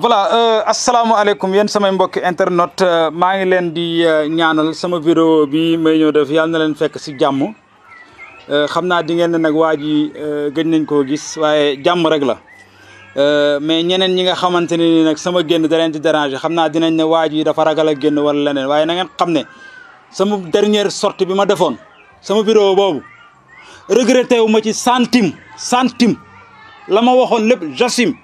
voilà asalaamaaleykum yéen samay mbokki internet maa ngi leen di ñaanal sama vidéo bi may ñëw def yàlla na leen fekk si jàmm xam naa di ngeen ne nag waa ji gëj nañ koo gis waaye jàmm rek la mais ñeneen ñi nga xamante ne ni nag sama génn da leen di déranger xam naa dinañ ne waa ji dafa ragal a génn wala leneen waaye na ngeen xam ne sama dernière sortie bi ma defoon sama vidéo boobu regretté wu ma ci centime la ma waxoon lépp jasim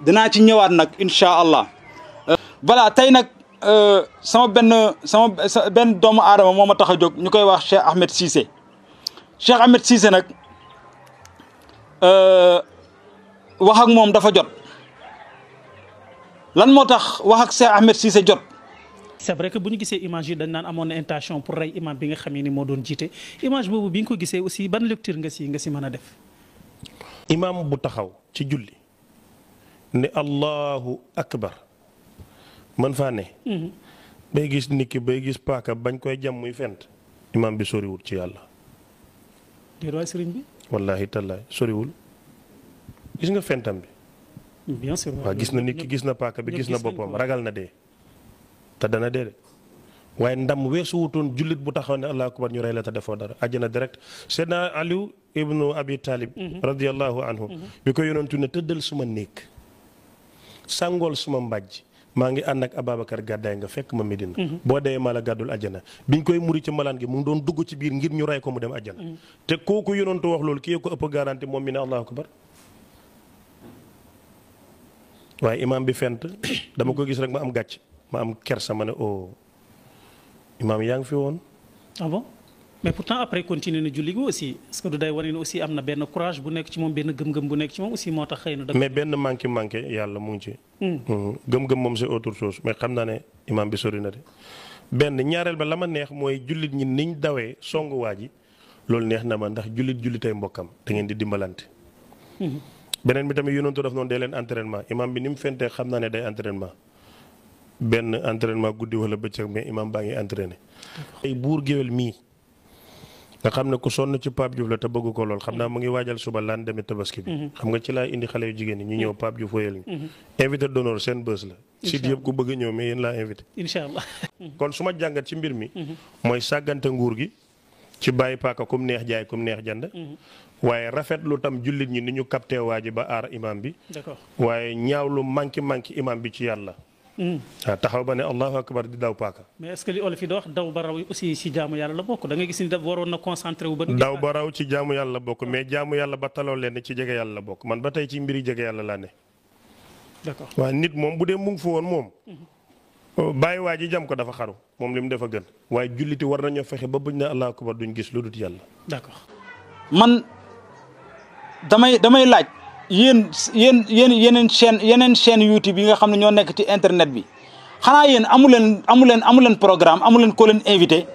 dinaa ci ñëwaat nag incha allah voilà tey nag sama benn doomu aadama moo ma tax a jóg ñu koy wax Cheikh Ahmed Cissé Cheikh Ahmed Cissé nag wax ak moom dafa jot lan moo tax wax ak Cheikh Ahmed Cissé jot. c'est vrai que bu ñu gisee image yi dañ naan amoon na intention pour rey imam bi nga xam ni moo doon jiite image boobu bi nga ko gisee aussi ban lecture nga si mën a def. imam bu taxaw ci julli. ne allahu akbar man faa ne bay gis nit ki bay gis paaka bañ koy jam muy fent imam bi soriwul ci yàlla déet waay sëriñ bi wallahi tallaay soriwul gis nga fentam bi bien sûr waaw gis na nit ki gis na paaka bi gis na boppam ragal na dee te dana dee de waaye ndam weesu wutoon jullit bu taxaw ne allahu akbar ñu rey la te defoo dara àjjana direct seydna aliou ibnu abi talib radiallahu anhu bi ko yonentu ne tëddal suma néeg sàngool suma mbàjj maa ngi ànd ak Ababacar gàddaay nga fekk ma Medina. boo dee maa la gàddul àjjana biñ koy muri ci malaan gi mu ngi doon dugg ci biir ngir ñu rey ko mu dem àjjana. te kooku yonantu wax loolu kii ko ëpp garanti moom mi ne allahu akbar waaye imaam bi fent dama ko gis rek ma am gàcc ma am kersa ma ne oh imaam yaa ngi fi woon. ah bon mais pourtant après continuer na julli gi aussi est-ce que du day wane ne aussi am na benn courage bu nekk ci moom benn gëm-gëm bu nekk ci moom aussi moo tax xëy na. mais benn manqué yàlla mu ngi ci. gëm-gëm moom c'est autre chose mais xam naa ne imaam bi sori na de. benn ñaareel ba la ma neex mooy jullit ñi niñ dawee songu waa ji loolu neex na ma ndax jullitay mbokkam da ngeen di dimbalante. beneen bi tamit yonentu daf noonu dee leen entraînement imaam bi ni mu fentee xam naa ne day entraînement. benn entraînement guddi wala bëccëg mais imaam baa ngi entraîné. ay buur géwél mii. nga xam ne ku sonn ci Pape Diouf la te bëgg ko lool xam naa mu ngi waajal suba laan demee tabaski bi. xam nga ci laa indi xale yu jigéen ñi ñu ñëw Pape Diouf wéyal ñu. invité d'honneur seen bës la. site yëpp ku bëgg a ñëw mais yéen laa invité. incha allah. kon su ma jàngat ci mbir mi. mooy sàggante nguur gi. ci bàyyi paaka kum neex jaay kum neex jënd. waaye rafetlu tam jullit ñi ni ñu capté waa ji ba aar imam bi. d'accord waaye ñaawlu manqué imam bi ci yàlla. waaw taxaw ba ne allahu akbar di daw paaka. mais est-ce que li olof yi di wax daw ba raw aussi ci jaamu yàlla la bokk da nga gis ni daf waroon na concentré wu ba. daw ba raw ci jaamu yàlla la bokk mais jaamu yàlla ba taloo leen ci jege yàlla la bokk man ba tey ci mbiri jege yàlla laa ne. d'accord waaye nit moom bu dee mu ngi fa woon moom. bàyyi waa ji jam ko dafa xaru moom li mu def a gën waaye julliti war nañoo fexe ba buñ ne allahu akbar duñ gis lu dut yàlla. d'accord man damay laaj. yeneen chaîne YouTube yi nga xam ne ñoo nekk ci internet bi xanaa yéen amu leen programme amu leen ko leen invité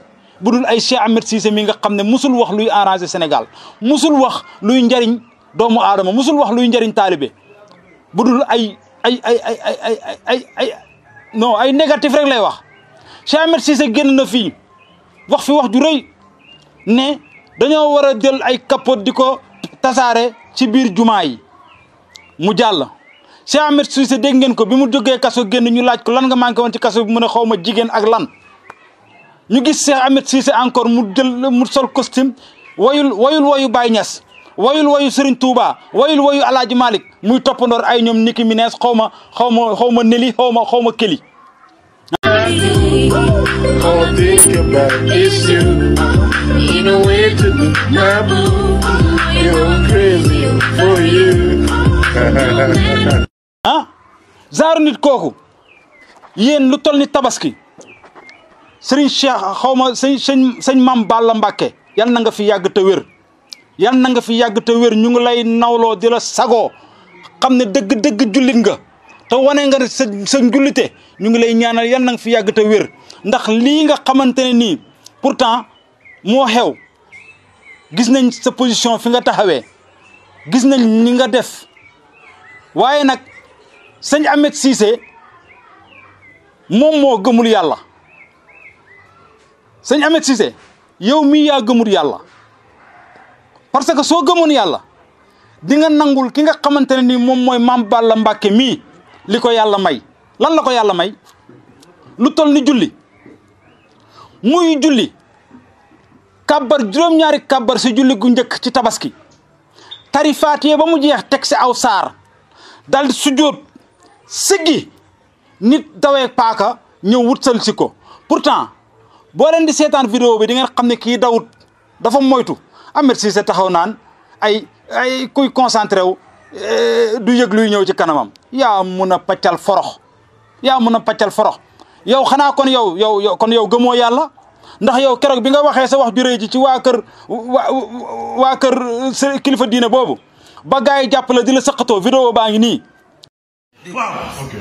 bu dul ay Cheikh Ahmed Cissé mi nga xam ne musul wax luy arranger Sénégal musul wax luy njariñ doomu aadama musul wax luy njariñ taalibe bu dul ay non ay négatif rek lay wax Cheikh Ahmed Cissé génn na fii wax fi wax ju rëy ne dañoo war a jël ay capote di ko tasaare ci biir jumaa yi mu jàll Cheikh Ahmed Cissé dégg ngeen ko bi mu jógee kaso génn ñu laaj ko lan nga manqué woon ci kaso bi mu ne xaw ma jigéen ak lan ñu gis Cheikh Ahmed Cissé encore mu sol costume woyu Baye Niass woyu Serigne Touba woyu Alaaji Malick muy toppandoor ay ñoom Nicki Minaj xaw ma Nelly xaw ma Kelly. Zaaru nit kooku yéen lu toll ni tabaski Serigne Cheikh xaw ma sëñ Mame Balla Mbacké yal na nga fi yàgg te wér yal na nga fi yàgg te wér ñu ngi lay nawloo di la sagoo xam ne dëgg jullit nga te wane nga sa njullite ñu ngi lay ñaanal yal na nga fi yàgg te wér ndax lii nga xamante ne nii pourtant moo xew gis nañ sa position fi nga taxawee gis nañ ni nga def waaye nag sëñ Ahmed Cissé moom moo gëmul yàlla sëñ Ahmed Cissé yow mii yaa gëmul yàlla parce que soo gëmoon yàlla di nga nangul ki nga xamante ne ni moom mooy Mame Balla Mbacké mii li ko yàlla may lan la ko yàlla may lu toll ni julli muy julli kàbbar juróom-ñaari kàbbar si julli gu njëkk ci tabaski tari faatiye ba mu jeex teg si aw saar dal di sujjóot siggi nit dawee paaka ñëw wutsal si ko pourtant boo leen di seetaan vidéo bi di ngeen xam ne kii dawut dafa moytu Ahmed Cissé taxaw naan ay kuy concentré wu du yëg luy ñëw ci kanamam yaa mun a paccal forox yow xanaa kon yow gëmoo yàlla ndax yow keroog bi nga waxee sa wax ju rëy ji ci waa kër kilifa diine boobu ba gars yi jàpp la di la sëqatoo vidéo baa ngi nii. waaw ok.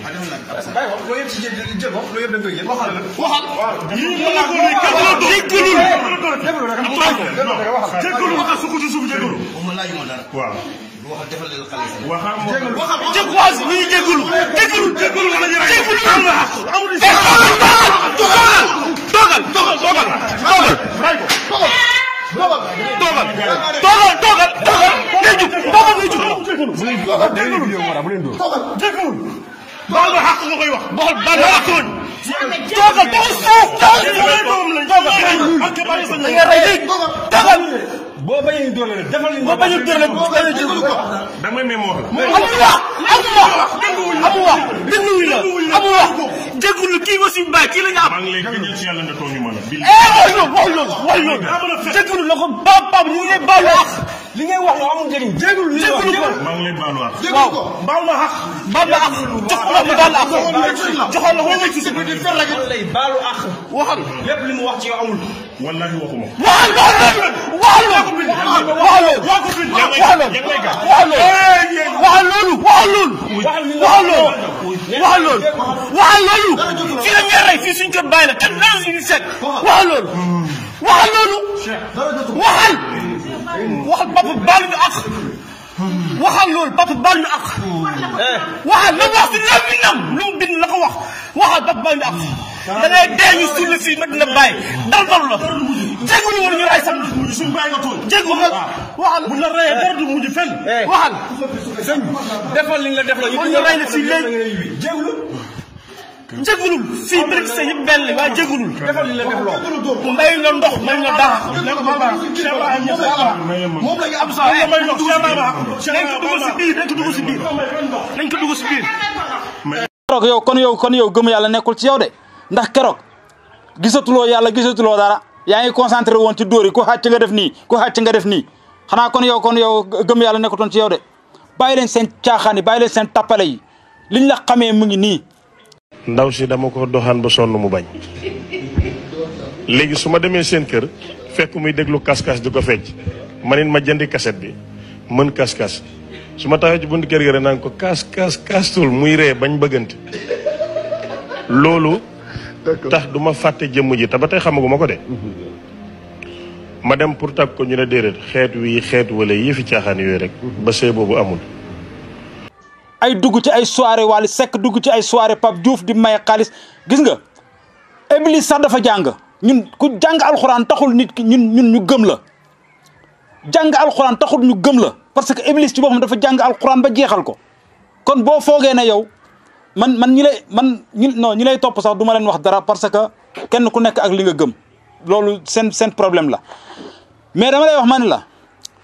baal ma xaq nga koy wax baal ma xaq toogal boo bañee doole rek defal boo bañee doole rek damay même wax amu wax déglu kii aussi mbaay kii la ñu am maa ngi lay gënal ci yàlla nga tooñu ma la déglu la ko baab ñu ngi baalu ak li ngay wax amul njëriñ déglu ko maa ngi lay baalu ak waaw baal ma xaq baal ma ak joxal la baal ak joxal la wala ci di fer la lay baalu ak waxal lépp li mu wax ci yow amul wallahi waxuma waxal fii la ñuy rey fii suñ ko bàyyi la kenn naa suñu seet waxal loolu waxal papa baal ñu ak waxal loolu papa baal ñu ak waxal la wax si nam lu mu bind la ko wax waxal papa baal ñu ak da ngay dee ñu suul fii ma dina bàyyi dal la jégalu woon ñu ray sam suñu bàyyi nga tool jégalu waxal bu la reyee dara du mujj fenn waxal sëñ defal li nga def la ñu ray la fii léegi jégalul fii bëri sa yëpp benn waaye jégalul defal li la def loo may la ndox may la dara moom la ñu am sa may ndox nañ ko dugg si biir keroog kon yow gëm yàlla nekkul ci yow de ndax keroog gisatuloo yàlla gisatuloo dara yaa ngi concentré woon ci dóor yi ku xàcc nga def nii xanaa kon yow gëm yàlla nekkutoon ci yow de bàyyi leen seen caaxaan yi bàyyi leen seen tappale yi liñ la xamee mu ngi nii. ndaw si dama ko doxaan ba sonn mu bañ léegi su ma demee seen kër fekk muy déglu kas-kas di ko fecc manit ma jëndi kaset bi mën kas-kas su ma taxee ci bunt kër gi rek naan ko kastul muy ree bañ bëggante loolu tax du ma fàtte jëmm ji te ba tey xamaguma ko de ma dem pour tag ko ñu ne déedéet xeet wala yi fi caaxaan yooyu rek ba sëy boobu amul ay dugg ci ay soirée Wally Seck dugg ci ay soirée Pape Diouf di maye xaalis gis nga Iblis sax dafa jàng ñun ku jàng alxuraan taxul nit ki ñun ñu gëm la jàng alxuraan taxul ñu gëm la parce que Iblis ci boppam dafa jàng alxuraan ba jeexal ko kon boo foogee ne yow ñi lay topp sax du ma leen wax dara parce que kenn ku nekk ak li nga gëm loolu seen problème la mais dama lay wax ma ne la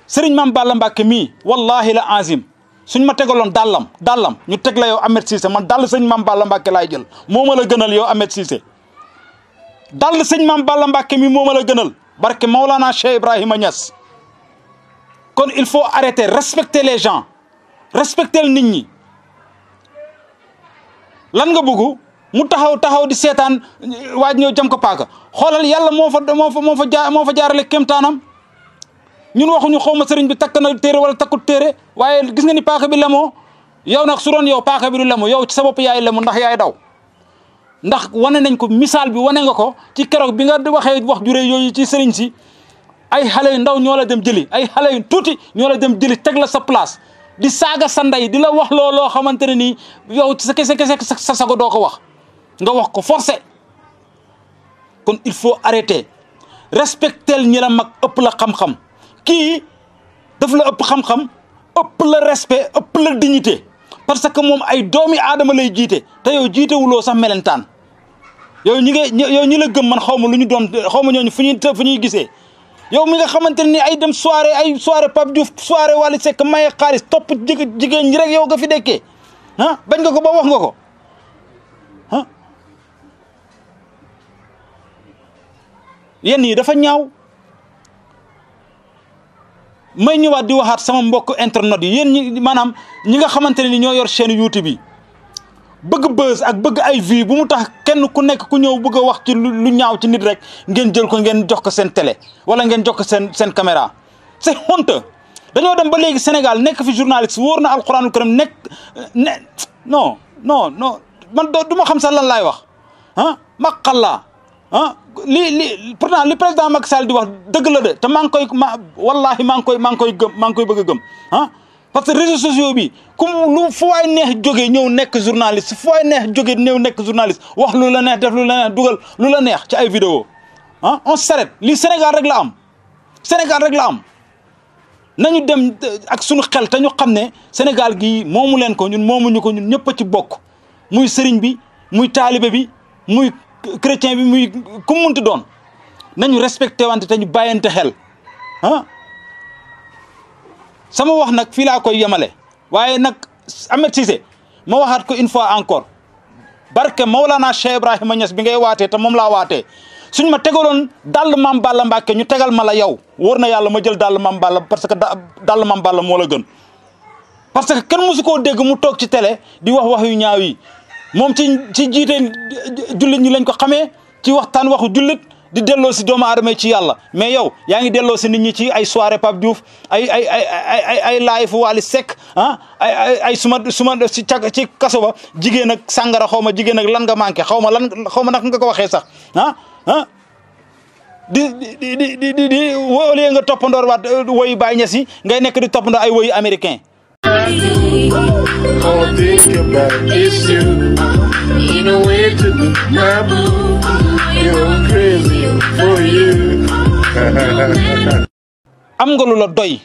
Serigne Mame Balla Mbacké mii wallahi la azim suñ ma tegaloon dàllam ñu teg la yow Ahmed Cissé man dàll sëñ Mame Balla Mbacké laay jël moo ma la gënal yow Ahmed Cissé dàll sëñ Mame Balla Mbacké mi moo ma la gënal barke Maulana Cheikh Ibrahima Niass kon il faut arrêter respecter les gens respecter nit ñi lan nga bëgg mu taxaw di seetaan waaj ñëw jam ko paaka xoolal yàlla moo fa jaarale kéemtaanam ñun waxuñu xaw ma sëriñ bi takk na téere wala takkut téere waaye gis nga ni paaka bi lemoo yow nag su doon yow paaka bi du lemu yow ci sa bopp yaay lemu ndax yaay daw ndax wane nañ ko misaal bi wane nga ko ci keroog bi nga waxee wax jure yooyu ci sëriñ si ay xale yu ndaw ñoo la dem jëli ay xale yu tuuti ñoo la dem jëli teg la sa place di saaga sa ndey di la wax loo xamante ne nii yow ci sa kese sa sago doo ko wax nga wax ko forcé kon il faut arrêter respecter ñi la mag ëpp la xam-xam kii daf la ëpp xam-xam ëpp la respect ëpp la dignité parce que moom ay doomi aadama lay jiite te yow jiitewuloo sax melentaan yow ñi la gëm man xaw ma lu ñu doon xaw ma ñooñu fu ñuy gisee yow mi nga xamante ne ni ay dem soirée Pape Diouf soirée Wally Seck maye xaalis topp jigéen ñi rek yow nga fi dekkee bañ nga ko ba wax nga ko yenn yi dafa ñaaw may ñëwaat di waxaat sama mbokk internet yi yéen ñi maanaam ñi nga xamante ne ni ñoo yor chaîne YouTube yi bëgg buzz ak bëgg ay vues bu mu tax kenn ku nekk ku ñëw bëgg a wax ci lu ñaaw ci nit rek ngeen jël ko ngeen jox ko seen télé wala ngeen jox ko seen caméra c'est honteux dañoo dem ba léegi Sénégal nekk fi journaliste wóor na alxuraanul karim non man du ma xam sax lan laay wax maqalla pourtant li président Macky Sall di wax dëgg la de te wallahi maa ngi koy bëgg a gëm parce que réseaux sociaux bi comme fu waay neex jógee ñëw nekk journaliste fu waay neex jógee ñëw nekk journaliste wax lu la neex def lu la neex dugal lu la neex ci ay vidéo on s'arrête lii Sénégal rek la am nañu dem ak suñu xel te ñu xam ne Sénégal gii moomu leen ko ñun moomuñu ko ñun ñëpp a ci bokk muy sëriñ bi muy taalibe bi muy chrétien bi muy ku munti doon nañu respecté wante te ñu bàyyante xel sama wax nag fii laa koy yemale waaye nag Ahmed Cissé ma waxaat ko une fois encore barke Maulana Cheikh Ibrahima Niass bi ngay waatee te moom laa waatee suñ ma tegaloon dàll Mame Balla Mbacké ñu tegal ma la yow wóor na yàlla ma jël dàll Mame Balla parce que dàll Mame Balla moo la gën parce que kenn mosu koo dégg mu toog ci télé di wax yu ñaaw yi moom ci jiite jullit ñi lañ ko xamee ci waxtaan waxu jullit di delloo si doomu aadama ci yàlla mais yow yaa ngi delloo si nit ñi ci ay soirée Pape Diouf ay live Wally Seck ay suma ci kaso ba jigéen ak sàngara xaw ma jigéen ak lan nga manqué xaw ma naka nga ko waxee sax di au lieu nga toppandoor waat woyu Baye Niass yi ngay nekk di toppandoor ay woyu américain All I think about is you. You know where to be, my boo. You're crazy for you. am nga lu la doy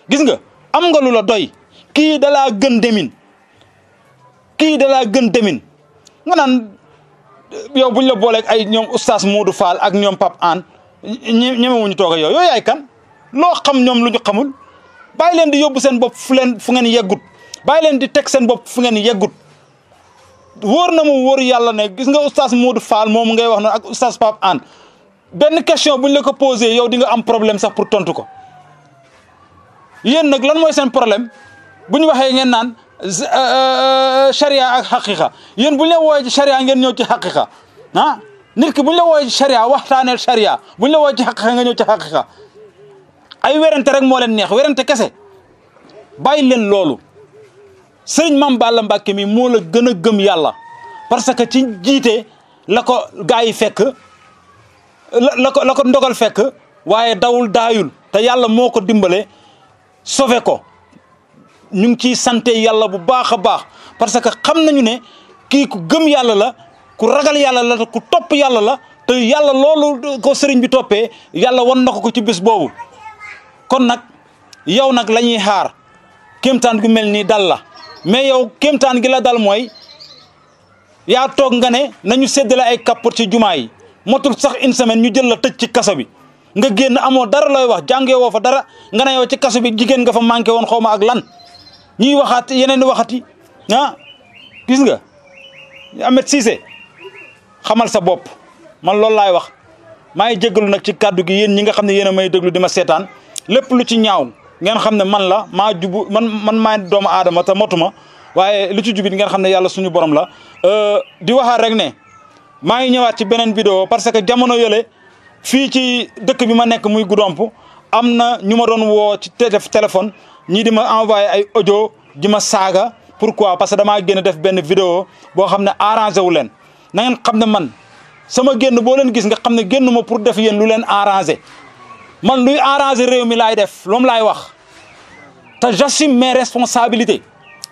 gis nga am nga lu la doy kii dalaa gën demin nga naan yow buñ la booleeg ay ñoom oustaz Modou Fall ak ñoom Pape Hann ñemewuñu toog ak yow yaay kan loo xam ñoom lu ñu xamul bàyyi leen di yóbbu seen bopp fu ngeen yeggut bàyyi leen di teg seen bopp fu ngeen yeggut wóor na mu wóor yàlla ne gis nga oustaz Modou Fall moomu ngay wax noonu ak oustaz Pape Hann benn question buñ la ko posé yow di nga am problème sax pour tontu ko yéen nag lan mooy seen problème bu ñu waxee ngeen naan charia ak xaqiqa yéen buñ la wooyee ci charia ngeen ñëw ci xaqiqa nit ki buñ la wooyee ci charia waxtaaneel charia buñ la wooyee ci xaqiqa nga ñëw ci xaqiqa ay werante rek moo leen neex werante kese bàyyi leen loolu sëriñ Mame Balla Mbacké mi moo la gën a gëm yàlla parce que ci jiite la ko gaa yi fekk la ko ndogal fekk waaye dawul daayul te yàlla moo ko dimbale sauvé ko ñu ngi ciy sante yàlla bu baax a baax parce que xam nañu ne kii ku gëm yàlla la ku ragal yàlla la ku topp yàlla la te yàlla loolu ko sëriñ bi toppee yàlla wan na ko ci bés boobu kon nag yow nag la ñuy xaar kéemtaan gu mel nii dal la mais yow kéemtaan gi la dal mooy yaa toog nga ne nañu séddale ay kappor ci jumaa yi motul sax une semaine ñu jël la tëj ci kaso bi nga génn amoo dara looy wax jàngee woo fa dara nga ne yow ci kaso bi jigéen nga fa manqué woon xaw ma ak lan ñuy waxaat yeneen i waxati gis nga Ahmed Cissé xamal sa bopp man loolu laay wax maa ngi jéggalu nag ci kàddu gi yéen ñi nga xam ne yéen a may déglu di ma seetaan lépp lu ci ñaaw ngeen xam ne man la maa jubu man maay doomu aadama te motuma waaye lu ci jubit ngeen xam ne yàlla suñu borom la di waxaat rek ne maa ngi ñëwaat ci beneen vidéo parce que jamono yële fii ci dëkk bi ma nekk muy Goudomp am na ñu ma doon woo ci téléphone ñii di ma envoyé ay audio di ma saaga pourquoi parce que damaa génn def benn vidéo boo xam ne arrangé wu leen na ngeen xam ne man sama génn boo leen gis nga xam ne génn ma pour def yéen lu leen arrangé man luy arrangé réew mi laay def loolu laay wax te j'assume mes responsabilités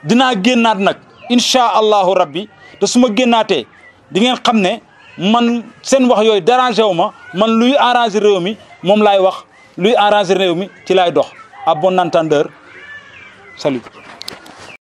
dinaa génnaat nag incha allahu rabbi te su ma génnaatee di ngeen xam ne man seen wax yooyu dérangé wu ma man luy arrangé réew mi moom laay wax luy arrangé réew mi ci laay dox à bon entendeur salut